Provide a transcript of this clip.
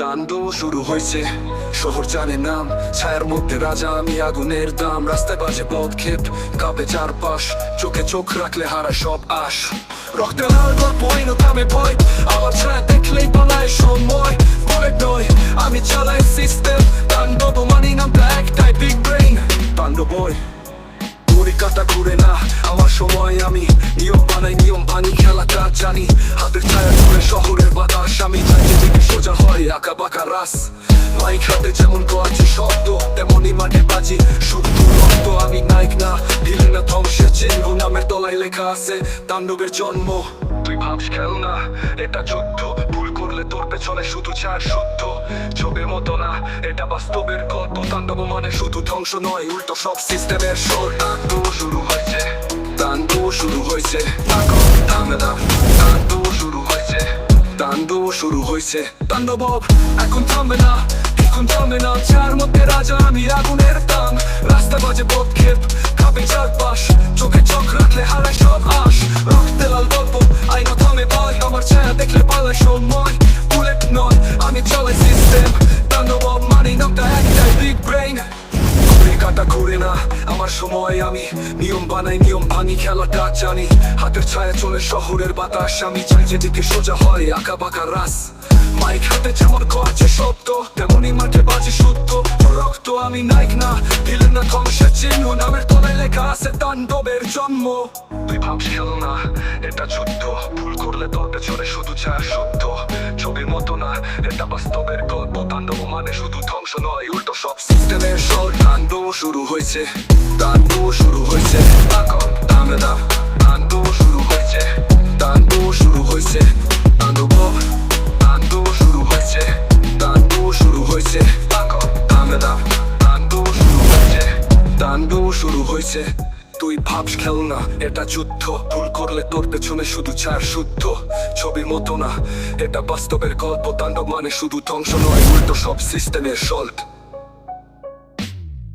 তাণ্ডব শুরু হয়েছে, শহর জানে নাম, ছায়ার মধ্যে রাজা আমি, আগুনের দাম। রাস্তায় বাজে পদক্ষেপ, কাঁপে চারপাশ, চোখে চোখ রাখলে হারায় সব আশ। রক্তে লাল গল্প থামে ভয়, আমার ছায়া দেখলেই পালায় সময়। বলে নয় আমি চালাই সিস্টেম, তাণ্ডব মানি নামটা একটাই, বিগ ব্রেইন। তাণ্ডবই ঘুরি কাটা ঘুরে না, আমার সময় আমি নিয়ম বানাই, নিয়ম ভাঙি, খেলাটা জানি। হাতের ছায়া ধরে শহরের বাতাস, আমি চাই যেদিকে সোজা হয় আঁকা বাঁকা রাস। মাইক হাতে যেমন গলাচ্ছে শব্দ, তেমনই মাঠে বাজি শুদ্ধ রক্ত। আমি নায়ক না, ভিলেন না, ধ্বংসের চিহ্ন, নামের তলায় লেখা আছে তাণ্ডবের জন্ম। তুই ভাবস খেল না, এটা যুদ্ধ, ভুল করলে তোর পেছনে শুধু চার শুদ্ধ। ছবির মতো না, এটা বাস্তবের গল্প। তাণ্ডব মানে শুধু ধ্বংস নয়, উল্টো সব সিস্টেমের শোর। তাণ্ডব শুরু হয়েছে, তাণ্ডব শুরু হয়েছে, থামে না। তাণ্ডব শুরু হয়েছে, তাণ্ডব শুরু হয়েছে, তাণ্ডব এখন থামবে না, এখন থামবে না। যার মধ্যে রাজা আমি, আগুনের দাম। রাস্তা বাজে পদক্ষেপ, কাঁপে চারপাশ, চোখে চোখ রাখলে হারায় সব আশ। রক্তে লাল গল্প, আইনা থামে ভয়, আমার ছায়া দেখলে পালায় সময়। বুলেট নয় আমি চালাই সিস্টেম, তাণ্ডব মানি নামটা একটাই, বিগ ব্রেইন। কাটা ঘুরে না, আমার সময় আমি নিয়ম বানাই, নিয়ম ভাঙি, খেলাটা জানি। হাতের ছায়া চলে শহরের বাতাস, আমি চাই যেদিকে সোজা হয় আঁকা বাঁকা রাস। মাইক হাতে যেমন করছে শব্দ, তেমনই মাঠে বাজে শুদ্ধ রক্ত। আমি নায়ক না, ভিলেন না, ধ্বংসের চিহ্ন, নামের তলায় লেখা আছে তাণ্ডবের জন্ম। তুই ভাবস খেল না, এটা যুদ্ধ, ভুল করলে তোর পেছনে শুধু ছায়া শুদ্ধ। ছবির মতো না, এটা বাস্তবের গল্প। তাণ্ডব মানে শুধু ধ্বংস নয়, উল্টো সব সিস্টেমের শোর। তাণ্ডব শুরু হয়েছে, তাণ্ডব শুরু হয়েছে, থামে না। তাণ্ডব শুরু হয়েছে, তাণ্ডব শুরু হয়েছে, তাণ্ডব তাণ্ডব শুরু হয়েছে, তাণ্ডব শুরু হয়েছে, থামে না। তাণ্ডব শুরু হয়েছে, তাণ্ডব শুরু হয়েছে। তুই ভাবস খেল না, এটা যুদ্ধ, ভুল করলে তোর পেছনে শুধু চার শুদ্ধ। ছবির মতো না, এটা বাস্তবের গল্প। তাণ্ডব মানে শুধু ধ্বংস নয়, উল্টো সব সিস্টেমের সল্ট।